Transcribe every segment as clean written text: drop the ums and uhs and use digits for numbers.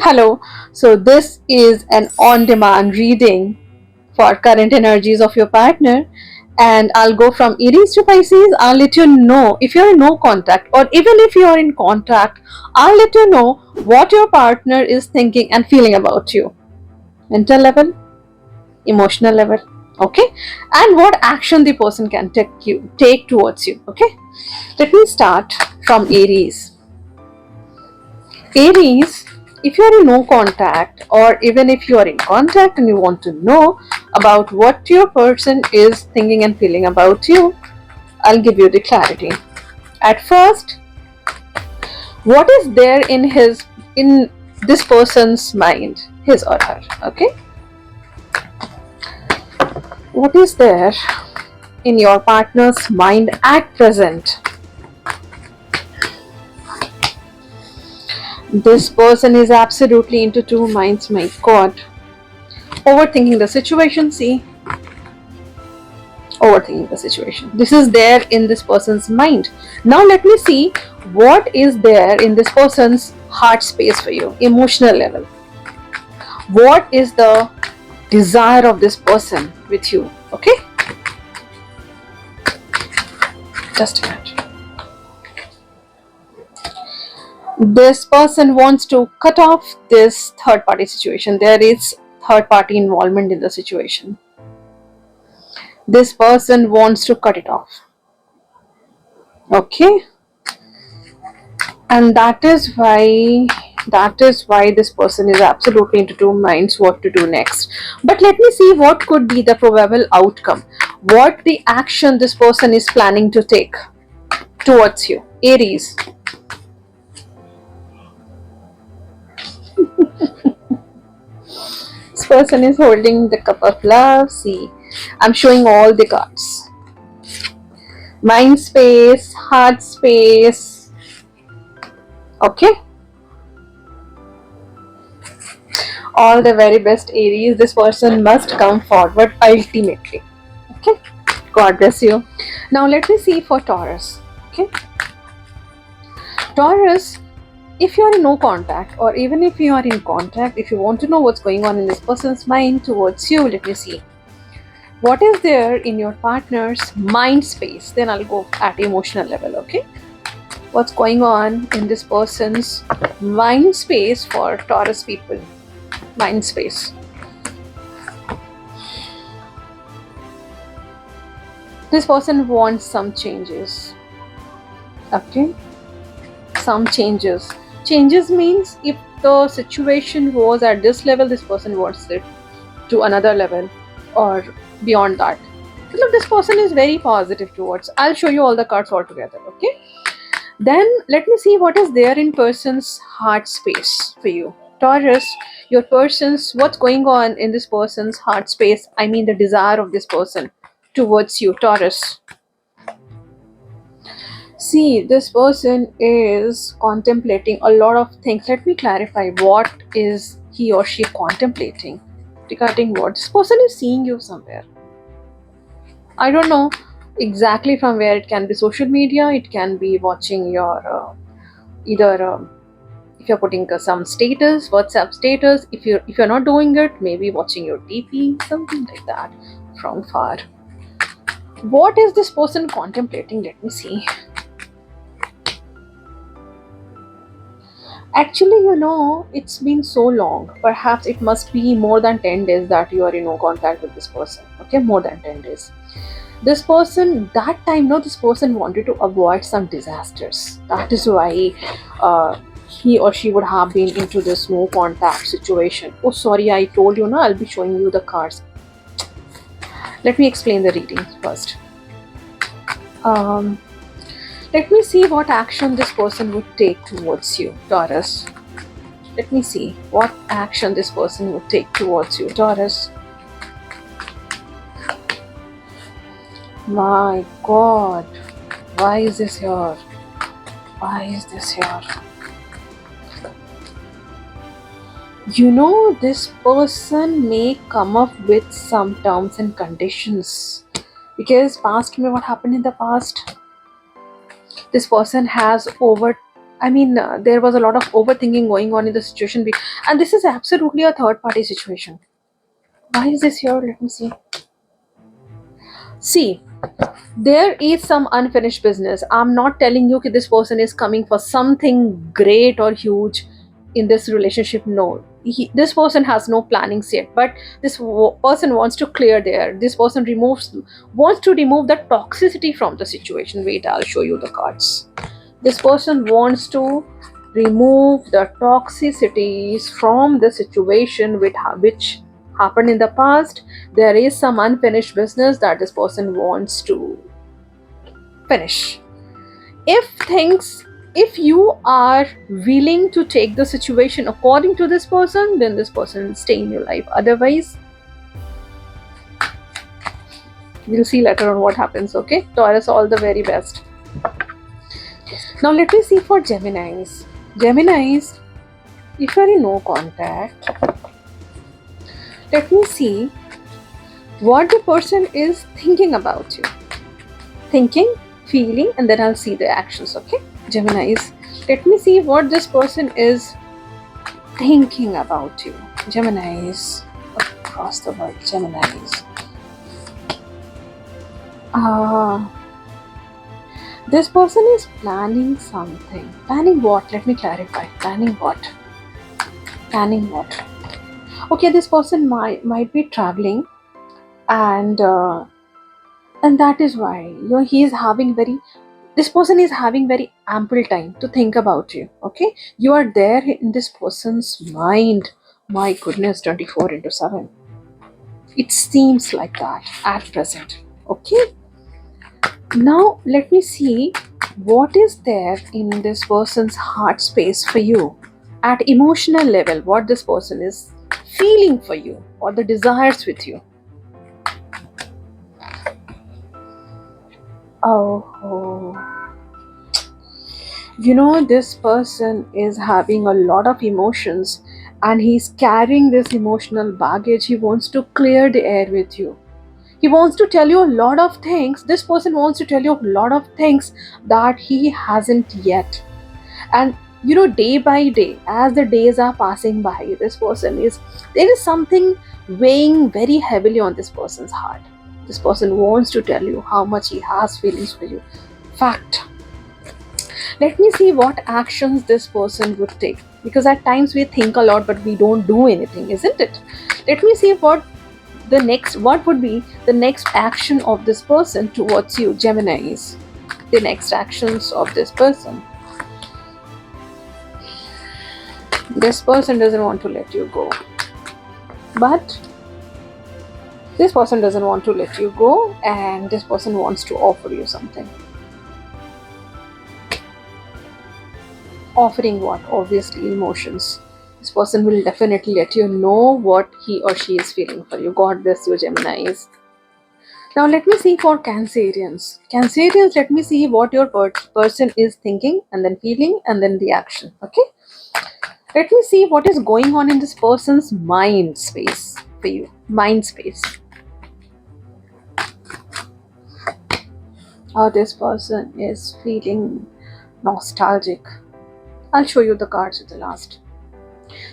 Hello, so this is an on demand reading for current energies of your partner, and I'll go from Aries to Pisces. I'll let you know if you're in no contact, or even if you're in contact, I'll let you know what your partner is thinking and feeling about you. Mental level, emotional level, okay, and what action the person can take towards you. Okay, let me start from Aries. Aries, if you are in no contact, or even if you are in contact and you want to know about what your person is thinking and feeling about you, I'll give you the clarity. At first, what is there in this person's mind, his or her, okay? What is there in your partner's mind at present? This person is absolutely into two minds, my god. Overthinking the situation, see, overthinking the situation. This is there in this person's mind. Now let me see what is there in this person's heart space for you, emotional level. What is the desire of this person with you? Okay, just a minute. This person wants to cut off this third party situation. There is third party involvement in the situation. This person wants to cut it off. Okay, and that is why this person is absolutely into two minds what to do next. But let me see what could be the probable outcome, what the action this person is planning to take towards you. Aries, this person is holding the cup of love. See, I'm showing all the cards: mind space, heart space. Okay, all the very best, Aries. This person must come forward ultimately. Okay, god bless you. Now let me see for Taurus. Okay, Taurus, if you are in no contact, or even if you are in contact, if you want to know what's going on in this person's mind towards you, let me see what is there in your partner's mind space. Then I'll go at emotional level. Okay, what's going on in this person's mind space for Taurus people? Mind space. This person wants some changes. Okay, some changes means if the situation was at this level, this person wants it to another level or beyond that. Look, this person is very positive towards. I'll show you all the cards all together. Okay, then let me see what is there in person's heart space for you, Taurus. Your person's, what's going on in this person's heart space, I mean the desire of this person towards you, Taurus. See, this person is contemplating a lot of things. Let me clarify what is he or she contemplating regarding what. This person is seeing you somewhere. I don't know exactly from where. It can be social media, it can be watching your either if you're putting some status, WhatsApp status. If you're not doing it, maybe watching your DP, something like that from far. What is this person contemplating? Let me see. Actually, it's been so long. Perhaps it must be more than 10 days that you are in no contact with this person. Okay, more than 10 days. This person, that time, no, this person wanted to avoid some disasters. That is why he or she would have been into this no contact situation. Oh, sorry, I told you, no, I'll be showing you the cards. Let me explain the reading first. Let me see what action this person would take towards you, Taurus. Let me see what action this person would take towards you, Taurus. My god, why is this here? Why is this here? This person may come up with some terms and conditions. Because past me, what happened in the past? This person has There was a lot of overthinking going on in the situation, and this is absolutely a third party situation. Why is this here? Let me see. See, there is some unfinished business. I'm not telling you that this person is coming for something great or huge in this relationship. No, this person has no plannings yet. But this person wants to clear there. This person wants to remove the toxicity from the situation. Wait, I'll show you the cards. This person wants to remove the toxicities from the situation which happened in the past. There is some unfinished business that this person wants to finish. If you are willing to take the situation according to this person, then this person will stay in your life. Otherwise, we'll see later on what happens. Okay, Taurus, all the very best. Now let me see for Geminis. Geminis, if you are in no contact, let me see what the person is thinking about you. Thinking, feeling, and then I'll see the actions. Okay, Geminis, let me see what this person is thinking about you. Geminis, across the world, Geminis. This person is planning something. Planning what? Let me clarify. Planning what? Planning what? Okay, this person might be traveling, and that is why he is having this person is having very ample time to think about you. Okay, you are there in this person's mind. My goodness, 24/7. It seems like that at present. Okay, now let me see what is there in this person's heart space for you at emotional level. What this person is feeling for you, or the desires with you. Oh, this person is having a lot of emotions, and he's carrying this emotional baggage. He wants to clear the air with you. He wants to tell you a lot of things. This person wants to tell you a lot of things that he hasn't yet. And day by day, as the days are passing by, there is something weighing very heavily on this person's heart. This person wants to tell you how much he has feelings for you. Fact. Let me see what actions this person would take, because at times we think a lot but we don't do anything, isn't it? Let me see what would be the next action of this person towards you, Geminis. The next actions of this person. This person doesn't want to let you go, but this person doesn't want to let you go, and this person wants to offer you something. Offering what? Obviously emotions. This person will definitely let you know what he or she is feeling for you. God bless you, Geminis. Now let me see for Cancerians. Cancerians, let me see what your person is thinking, and then feeling, and then the action. Okay? Let me see what is going on in this person's mind space for you. Mind space. Oh, this person is feeling nostalgic. I'll show you the cards at the last.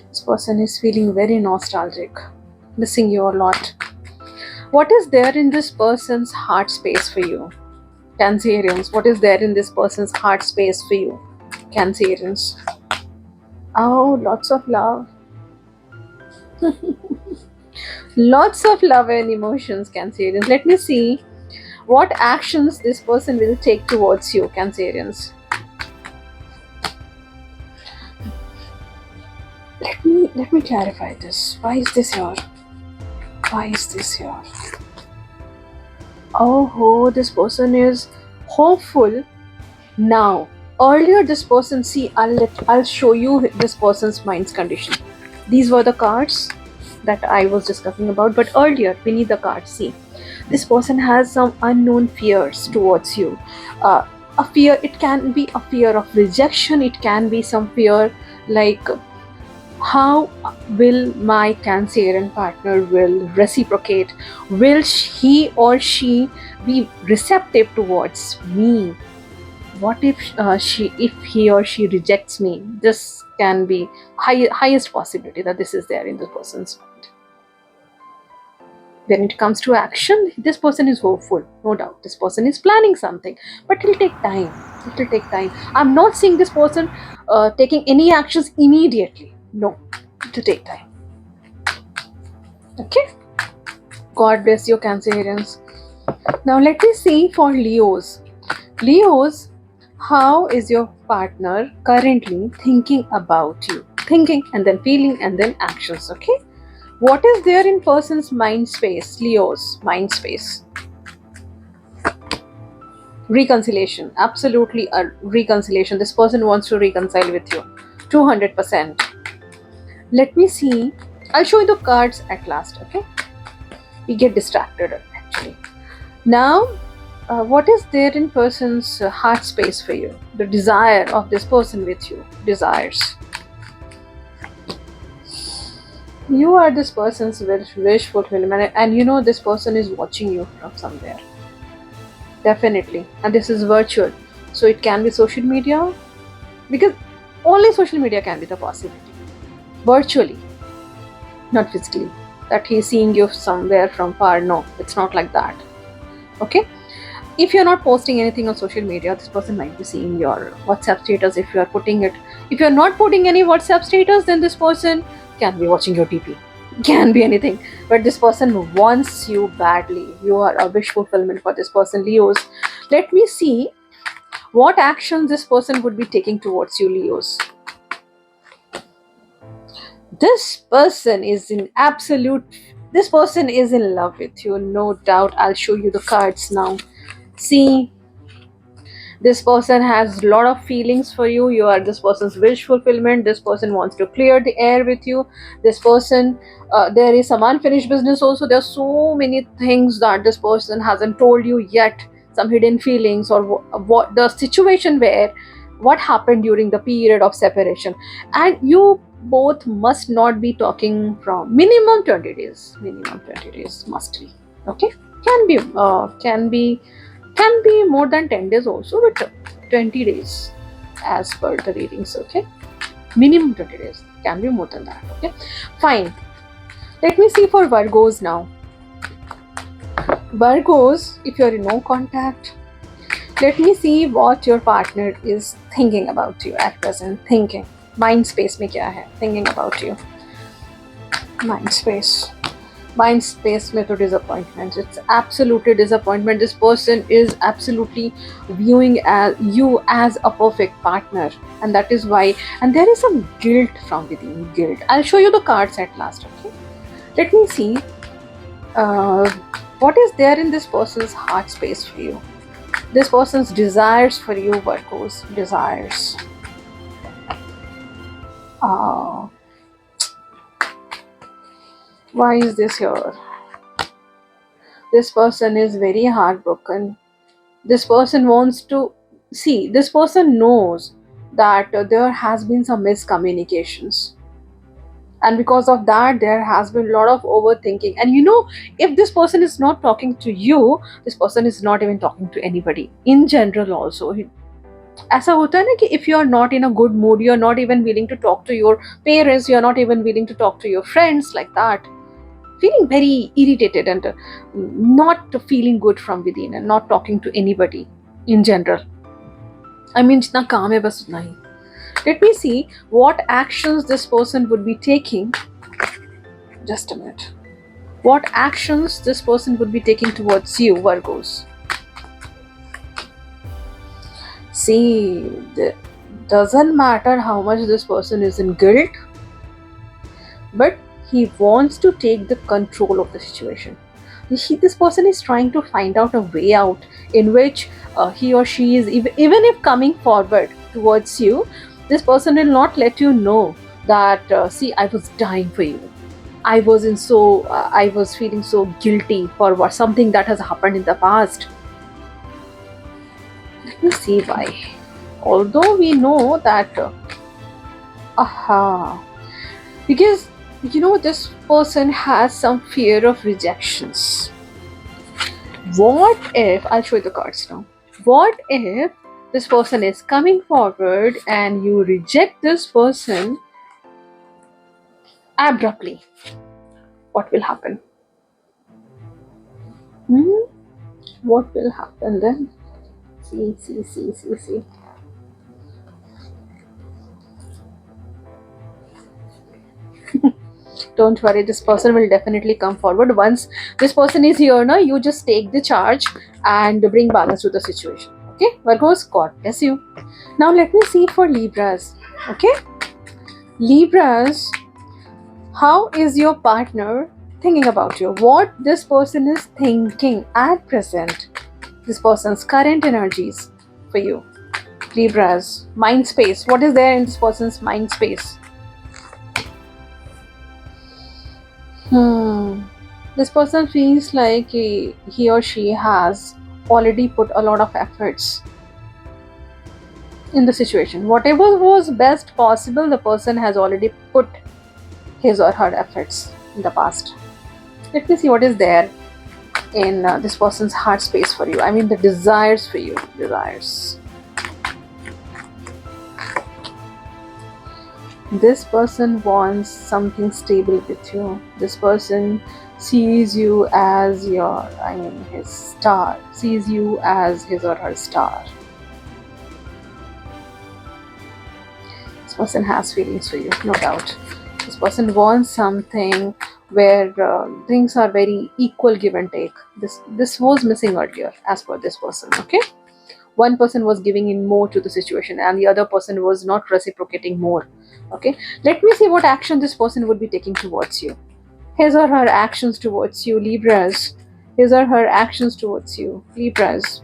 This person is feeling very nostalgic, missing you a lot. What is there in this person's heart space for you? Cancerians, what is there in this person's heart space for you? Cancerians. Oh, lots of love. Lots of love and emotions, Cancerians. Let me see what actions this person will take towards you, Cancerians. Let me clarify this. Why is this here? Why is this here? Oh, this person is hopeful now. Earlier, this person, see, I'll show you this person's mind's condition. These were the cards that I was discussing about, but earlier, beneath the cards, see, this person has some unknown fears towards you. A fear, it can be a fear of rejection, it can be some fear like, how will my Cancerian partner will reciprocate? Will he or she be receptive towards me? What if if he or she rejects me? This can be highest possibility that this is there in the person's mind. When it comes to action, this person is hopeful, no doubt. This person is planning something, but it'll take time. It will take time. I'm not seeing this person taking any actions immediately. No, it will take time. Okay. God bless you, Cancerians. Now let me see for Leos. Leos, how is your partner currently thinking about you? Thinking and then feeling and then actions, okay? What is there in person's mind space? Leo's mind space. Reconciliation. Absolutely a reconciliation. This person wants to reconcile with you. 200%. Let me see. I'll show you the cards at last, okay? We get distracted actually. Now, what is there in person's heart space for you? The desire of this person with you. Desires. You are this person's wish fulfillment, and you know this person is watching you from somewhere. Definitely. And this is virtual. So it can be social media, because only social media can be the possibility. Virtually, not physically. That he's seeing you somewhere from far. No, it's not like that. Okay? If you're not posting anything on social media, this person might be seeing your WhatsApp status. If you're putting it, if you're not putting any WhatsApp status, then this person can be watching your TP. Can be anything. But this person wants you badly. You are a wish fulfillment for this person, Leos. Let me see what actions this person would be taking towards you, Leos. This person is in love with you, no doubt. I'll show you the cards now. See, this person has a lot of feelings for you. You are this person's wish fulfillment. This person wants to clear the air with you. This person, there is some unfinished business also. There are so many things that this person hasn't told you yet. Some hidden feelings, or what the situation where what happened during the period of separation. And you both must not be talking from minimum 20 days. Minimum 20 days must be. Okay? Can be more than 10 days also, but 20 days as per the readings, okay? Minimum 20 days. Can be more than that, okay? Fine. Let me see for Virgos now. Virgos, if you're in no contact, let me see what your partner is thinking about you at present. Thinking. Mind space mein kya hai? Thinking about you. Mind space. Mind space में तो disappointment. It's absolutely disappointment. This person is absolutely viewing you as a perfect partner, and that is why. And there is some guilt from within. Guilt. I'll show you the cards at last. Okay. Let me see. What is there in this person's heart space for you? This person's desires for you, Virgos. Desires. Why is this here? This person is very heartbroken. This person wants to see. This person knows that there has been some miscommunications, and because of that there has been a lot of overthinking. And you know, if this person is not talking to you, this person is not even talking to anybody in general also. ऐसा होता है ना कि if you are not in a good mood, you are not even willing to talk to your parents, you are not even willing to talk to your friends, like that, feeling very irritated and not feeling good from within and not talking to anybody in general. I mean, जितना काम है बस उतना ही. Let me see what actions this person would be taking. Just a minute. What actions this person would be taking towards you, Virgos. See, doesn't matter how much this person is in guilt, but he wants to take the control of the situation. This person is trying to find out a way out in which he or she is, even if coming forward towards you, this person will not let you know that, see, I was dying for you. I was feeling so guilty for something that has happened in the past. Let me see why. Although we know that, because you know this person has some fear of rejections. What if, I'll show you the cards now. What if this person is coming forward and you reject this person abruptly, what will happen? Hmm? What will happen then? See. Don't worry, this person will definitely come forward. Once this person is here now, you just take the charge and bring balance to the situation. Okay, Virgos, God bless you. Now let me see for Libras. Okay, Libras, how is your partner thinking about you? What this person is thinking at present? This person's current energies for you. Libras, mind space. What is there in this person's mind space? Hmm. This person feels like he or she has already put a lot of efforts in the situation. Whatever was best possible, the person has already put his or her efforts in the past. Let me see what is there in this person's heart space for you. I mean, the desires for you. Desires. This person wants something stable with you. This person sees you as his star, sees you as his or her star. This person has feelings for you, no doubt. This person wants something where things are very equal, give and take. This was missing earlier, as per this person. Okay, one person was giving in more to the situation, and the other person was not reciprocating more. Okay, let me see what action this person would be taking towards you. His or her actions towards you, Libras. His or her actions towards you, Libras.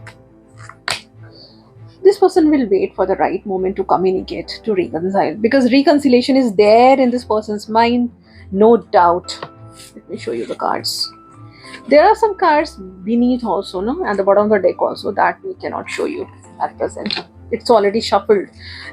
This person will wait for the right moment to communicate, to reconcile, because reconciliation is there in this person's mind, no doubt. Let me show you the cards. There are some cards beneath also, no, at the bottom of the deck also, that we cannot show you at present. It's already shuffled.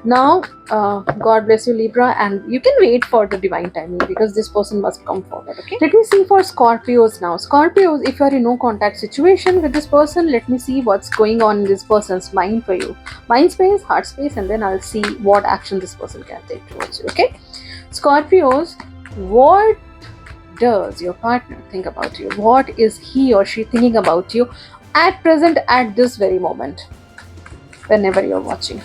Now, God bless you, Libra, and you can wait for the divine timing because this person must come forward. Okay. Let me see for Scorpios now. Scorpios, if you are in no contact situation with this person, let me see what's going on in this person's mind for you. Mind space, heart space, and then I'll see what action this person can take towards you. Okay. Scorpios, what does your partner think about you? What is he or she thinking about you at present, at this very moment, whenever you're watching?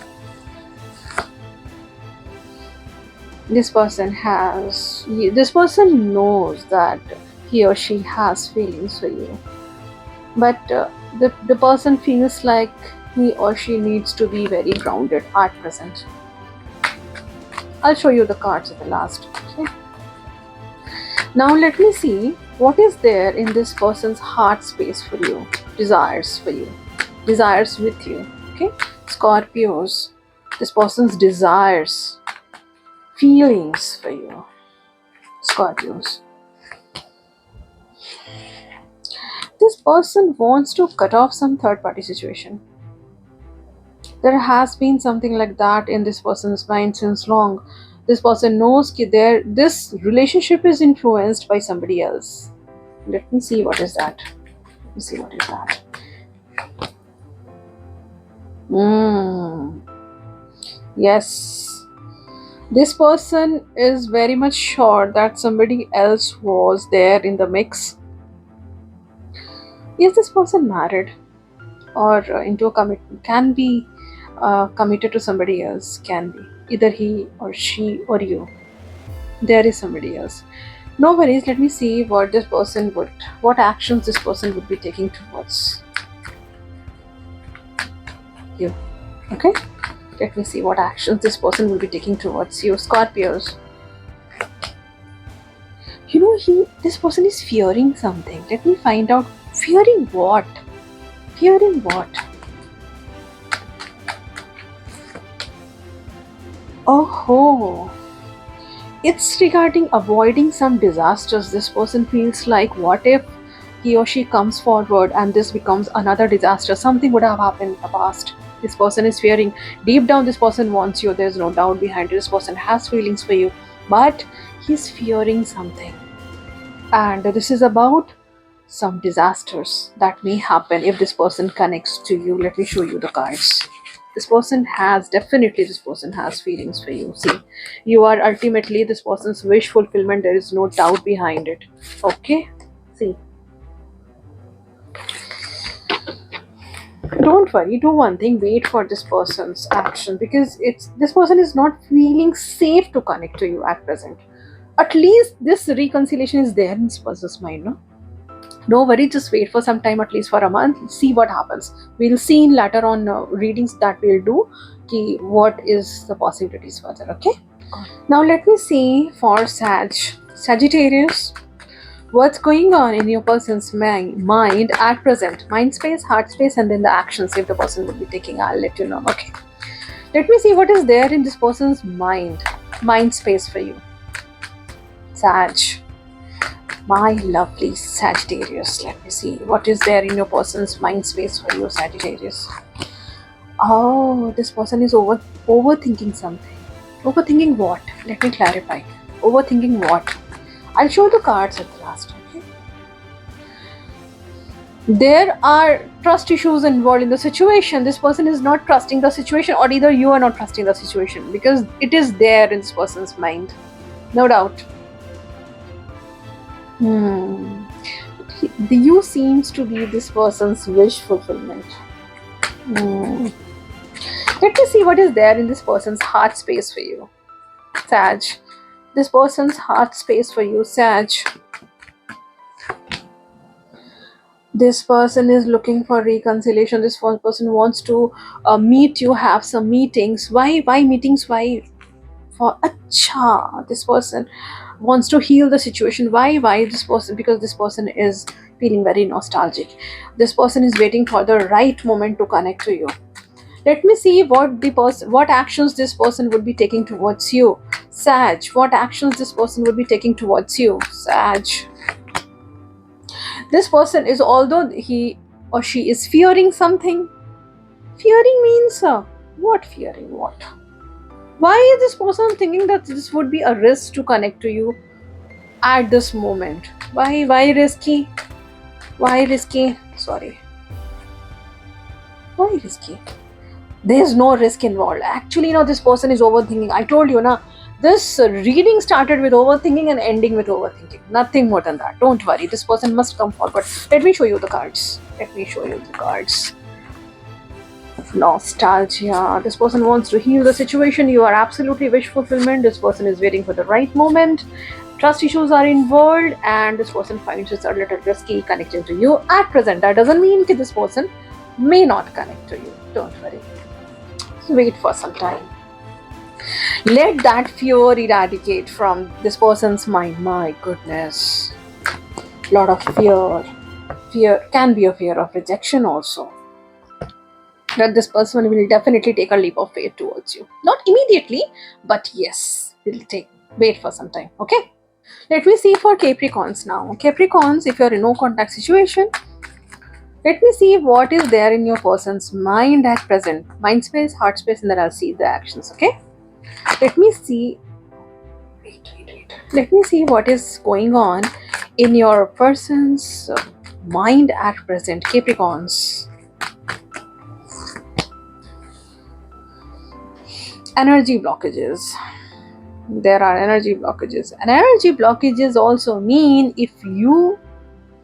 This person knows that he or she has feelings for you, but the person feels like he or she needs to be very grounded at present. I'll show you the cards at the last. Okay. Now let me see what is there in this person's heart space for you, desires for you, desires with you. Okay, Scorpios, this person's desires, feelings for you, Scorpios. This person wants to cut off some third party situation. There has been something like that in this person's mind since long. This person knows that this relationship is influenced by somebody else. Let me see what is that. Let me see what is that. Yes. This person is very much sure that somebody else was there in the mix. Is this person married or into a commitment? Can be committed to somebody else, can be. Either he or she or you. There is somebody else. No worries, let me see what actions this person would be taking towards you. Okay? Let me see what actions this person will be taking towards you. Scorpios. You know, this person is fearing something. Let me find out. Fearing what? Fearing what? Oh, it's regarding avoiding some disasters. This person feels like, what if he or she comes forward and this becomes another disaster? Something would have happened in the past. This person is fearing. Deep down, this person wants you. There's no doubt behind it. This person has feelings for you, but he's fearing something. And this is about some disasters that may happen if this person connects to you. Let me show you the cards. This person has feelings for you. See, you are ultimately this person's wish fulfillment. There is no doubt behind it. Okay? See, don't worry, do one thing, wait for this person's action, because it's this person is not feeling safe to connect to you at present. At least this reconciliation is there in this person's mind, no? No worry, just wait for some time, at least for a month, see what happens. We'll see in later on readings that we'll do what is the possibilities further. Okay, now let me see for Sagittarius. What's going on in your person's mind at present? Mind space, heart space, and then the actions if the person would be taking. I'll let you know. Okay. Let me see what is there in this person's mind space for you. Sag. My lovely Sagittarius. Let me see what is there in your person's mind space for you, Sagittarius. Oh, this person is overthinking something. Overthinking what? Let me clarify. Overthinking what? I'll show the cards at the last, okay? There are trust issues involved in the situation. This person is not trusting the situation, or either you are not trusting the situation, because it is there in this person's mind. No doubt. You seems to be this person's wish fulfillment. Let me see what is there in this person's heart space for you, Sag. This person's heart space for you, Sag. This person is looking for reconciliation. This person wants to meet you, have some meetings. Why meetings? Why? For acha, this person wants to heal the situation. Why this person? Because this person is feeling very nostalgic. This person is waiting for the right moment to connect to you. Let me see what actions this person would be taking towards you, Sag. What actions this person would be taking towards you, Sag. This person is, although he or she is fearing something. Fearing means what? Fearing what? Why is this person thinking that this would be a risk to connect to you at this moment? Why risky? Why risky? Sorry. Why risky? There's no risk involved. Actually, this person is overthinking. I told you, this reading started with overthinking and ending with overthinking. Nothing more than that. Don't worry. This person must come forward. Let me show you the cards. Nostalgia. This person wants to heal the situation. You are absolutely wish fulfillment. This person is waiting for the right moment. Trust issues are involved, and this person finds it a little risky connecting to you at present. That doesn't mean that this person may not connect to you. Don't worry. Wait for some time. Let that fear eradicate from this person's mind. My goodness. Lot of fear. Fear can be a fear of rejection also. That this person will definitely take a leap of faith towards you. Not immediately, but yes, wait for some time. Okay? Let me see for Capricorns now. Capricorns, if you're in no contact situation, let me see what is there in your person's mind at present. Mind space, heart space, and then I'll see the actions, okay? Let me see. Wait. Let me see what is going on in your person's mind at present, Capricorns. Energy blockages. There are energy blockages. And energy blockages also mean if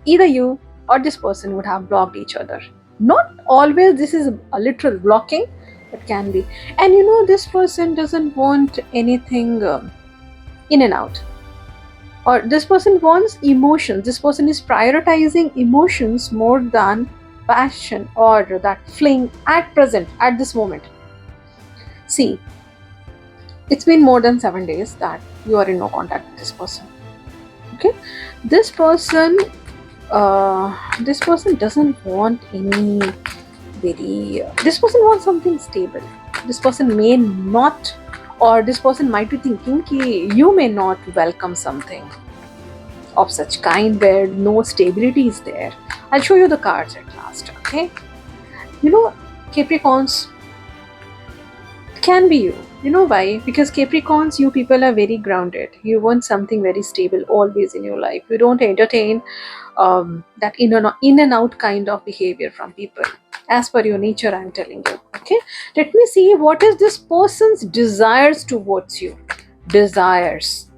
either you or this person would have blocked each other. Not always this is a literal blocking, but can be. And this person doesn't want anything in and out. Or this person wants emotions. This person is prioritizing emotions more than passion or that fling at present, at this moment. See, it's been more than 7 days that you are in no contact with this person. Okay? This person doesn't want any this person wants something stable. This person may not, or this person might be thinking that you may not welcome something of such kind where no stability is there. I'll show you the cards at last, okay? Capricorns, can be you. You know why? Because Capricorns, you people are very grounded. You want something very stable always in your life. You don't entertain that in and out kind of behavior from people. as per your nature, I'm telling you. Okay, let me see what is this person's desires towards you. Desires,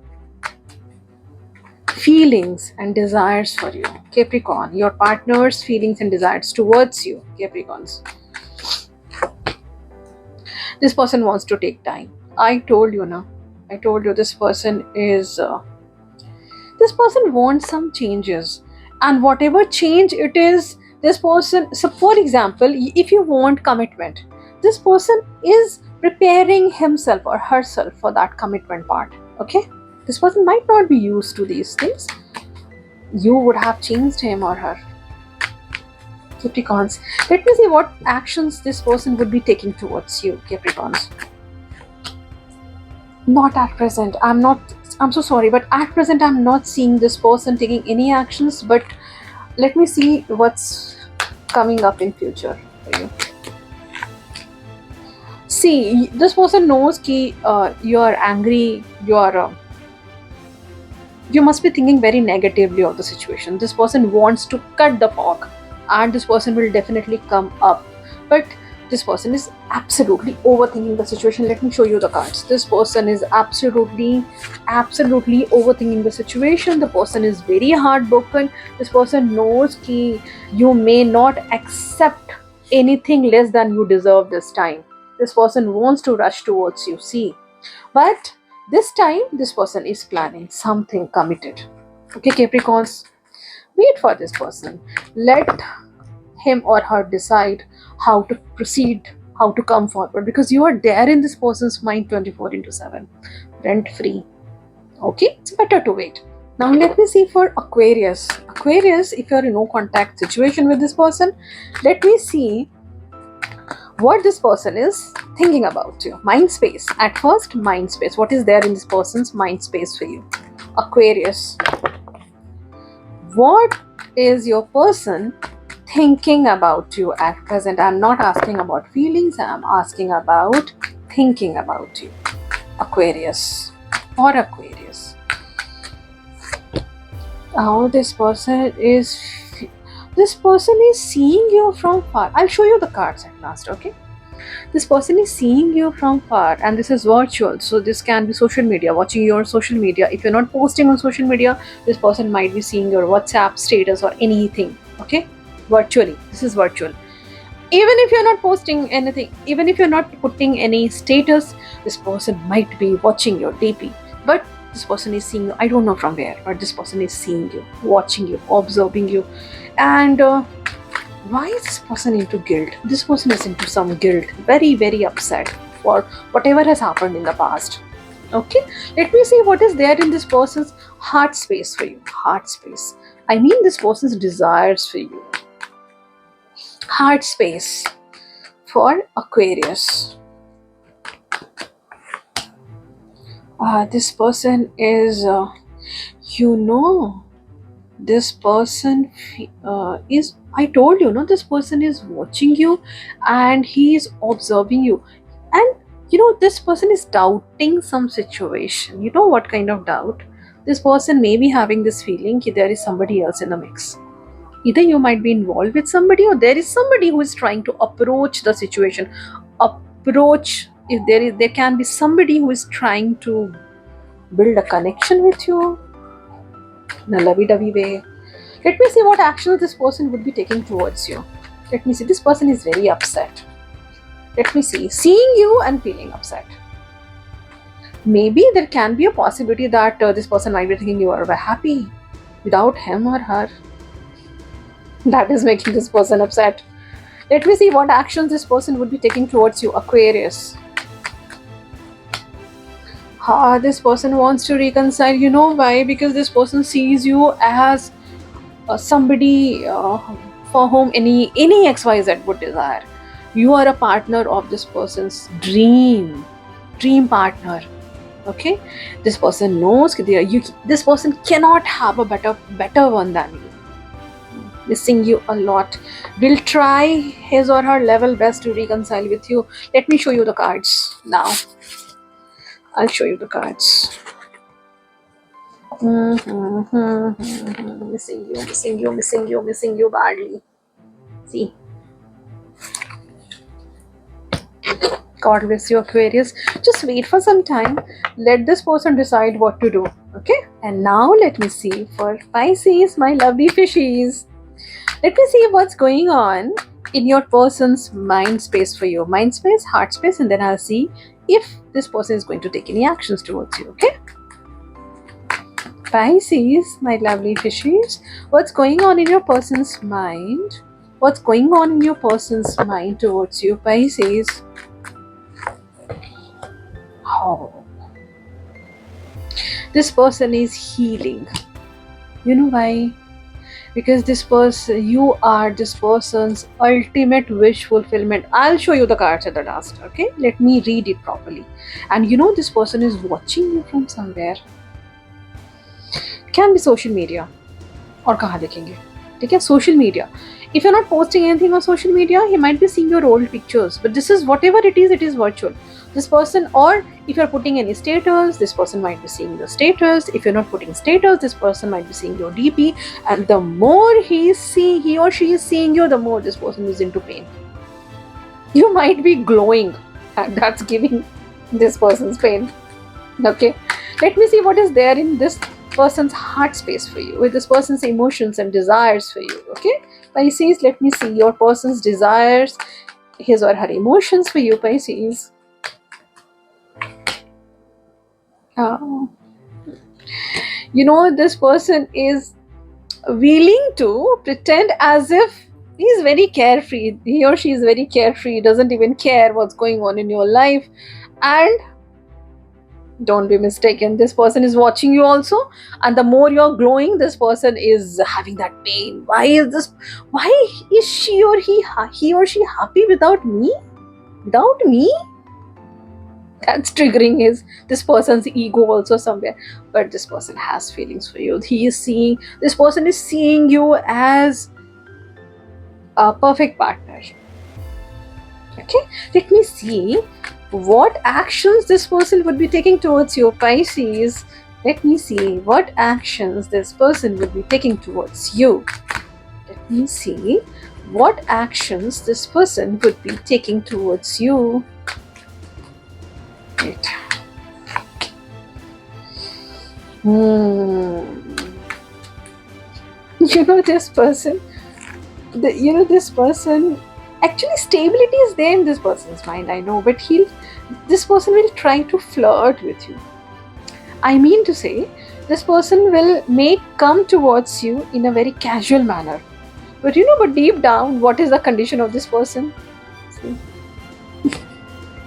feelings and desires for you, Capricorn. Your partner's feelings and desires towards you, Capricorns. This person wants to take time. I told you now. I told you this person is. This person wants some changes, and whatever change it is, this person. So, for example, if you want commitment, this person is preparing himself or herself for that commitment part. Okay, this person might not be used to these things. You would have changed him or her. Capricorns. Let me see what actions this person would be taking towards you, Capricorns. Not at present. I'm so sorry, but at present I'm not seeing this person taking any actions. But let me see what's coming up in future for you. See, this person knows ki you are angry. You must be thinking very negatively of the situation. This person wants to cut the fog, and this person will definitely come up. But this person is absolutely overthinking the situation. Let me show you the cards. This person is absolutely overthinking the situation. The person is very heartbroken. This person knows ki you may not accept anything less than you deserve this time. This person wants to rush towards you. See, but this time, this person is planning something committed. Okay, Capricorns, wait for this person. Let him or her decide how to proceed, how to come forward, because you are there in this person's mind 24 into 7, rent free. Okay, it's better to wait. Now, let me see for Aquarius. Aquarius, if you're in no contact situation with this person, let me see what this person is thinking about you. Mind space. At first, mind space. What is there in this person's mind space for you? Aquarius. What is your person thinking about you at present? I'm not asking about feelings, I'm asking about thinking about you. Aquarius or Aquarius. How this person is seeing you from far. I'll show you the cards at last, okay? This person is seeing you from far, and this is virtual, so this can be social media, watching your social media. If you're not posting on social media, this person might be seeing your WhatsApp status or anything, okay? Virtually, this is virtual. Even if you're not posting anything, even if you're not putting any status, this person might be watching your DP. But this person is seeing you. I don't know from where, but this person is seeing you, watching you, observing you. And why is this person into guilt? This person is into some guilt, very, very upset for whatever has happened in the past. Okay, let me see what is there in this person's heart space for you. Heart space. I mean, this person's desires for you. Heart space for Aquarius. This person is, this person is, I told you, this person is watching you and he is observing you. And this person is doubting some situation. You know what kind of doubt? This person may be having this feeling that there is somebody else in the mix. Either you might be involved with somebody, or there is somebody who is trying to approach the situation. If there can be somebody who is trying to build a connection with you in a lovey-dovey way. Let me see what actions this person would be taking towards you. Let me see. This person is very upset. Let me see. Seeing you and feeling upset. Maybe there can be a possibility that this person might be thinking you are happy without him or her. That is making this person upset. Let me see what actions this person would be taking towards you, Aquarius. This person wants to reconcile. You know why? Because this person sees you as somebody for whom any XYZ would desire. You are a partner of this person's dream partner. Okay, this person knows this person cannot have a better one than you. Missing you a lot. Will try his or her level best to reconcile with you. Let me show you the cards now. I'll show you the cards. Missing you badly. See, God bless you, Aquarius. Just wait for some time. Let this person decide what to do. Okay? And now let me see for Pisces, my lovely fishies. Let me see what's going on in your person's mind space for you. Mind space, heart space, and then I'll see if this person is going to take any actions towards you. Okay? Pisces, my lovely fishies. What's going on in your person's mind? What's going on in your person's mind towards you, Pisces? Oh. This person is healing. You know why? Because this person, you are this person's ultimate wish fulfillment. I'll show you the cards at the last. Okay, let me read it properly. And you know, this person is watching you from somewhere. Can be social media. और कहाँ देखेंगे? ठीक है, social media. If you're not posting anything on social media, he might be seeing your old pictures. But this is whatever it is virtual. This person, or if you're putting any status, this person might be seeing the status. If you're not putting status, this person might be seeing your DP. And the more he or she is seeing you, the more this person is into pain. You might be glowing, and that's giving this person's pain. Okay, let me see what is there in this person's heart space for you, with this person's emotions and desires for you. Okay, Pisces, let me see your person's desires, his or her emotions for you, Pisces. You know, this person is willing to pretend as if he's very carefree. He or she is very carefree, doesn't even care what's going on in your life. And don't be mistaken, this person is watching you also, and the more you're glowing, this person is having that pain. Why is she or he or she happy without me? That's triggering this person's ego also somewhere. But this person has feelings for you. This person is seeing you as a perfect partner. Okay, let me see what actions this person would be taking towards you, Pisces. Let me see what actions this person would be taking towards you. Let me see what actions this person would be taking towards you. Right. You know, this person, actually stability is there in this person's mind, I know, but this person will try to flirt with you. I mean to say, this person may come towards you in a very casual manner. But deep down, what is the condition of this person? See?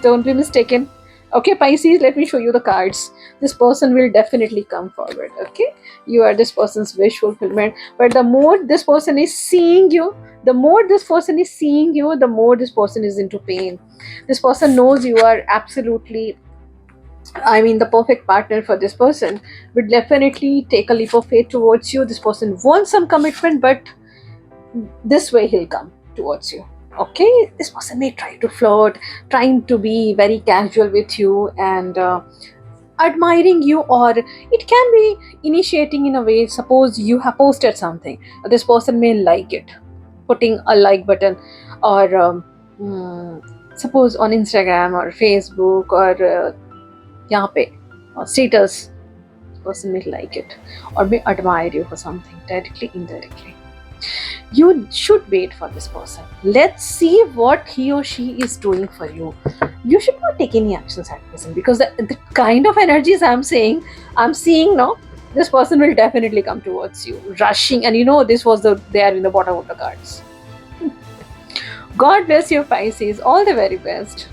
Don't be mistaken. Okay, Pisces, let me show you the cards. This person will definitely come forward. Okay, you are this person's wish fulfillment. But the more this person is seeing you, the more this person is into pain. This person knows you are absolutely, the perfect partner for this person. Would definitely take a leap of faith towards you. This person wants some commitment, but this way he'll come towards you. Okay, this person may try to flirt, trying to be very casual with you and admiring you, or it can be initiating in a way. Suppose you have posted something, this person may like it, putting a like button, or suppose on Instagram or Facebook or yahan pe status, this person may like it or may admire you for something, directly, indirectly. You should wait for this person. Let's see what he or she is doing for you. You should not take any actions at present, because the kind of energies I'm seeing now, this person will definitely come towards you, rushing. And this was there in the bottom of the cards. God bless you, Pisces. All the very best.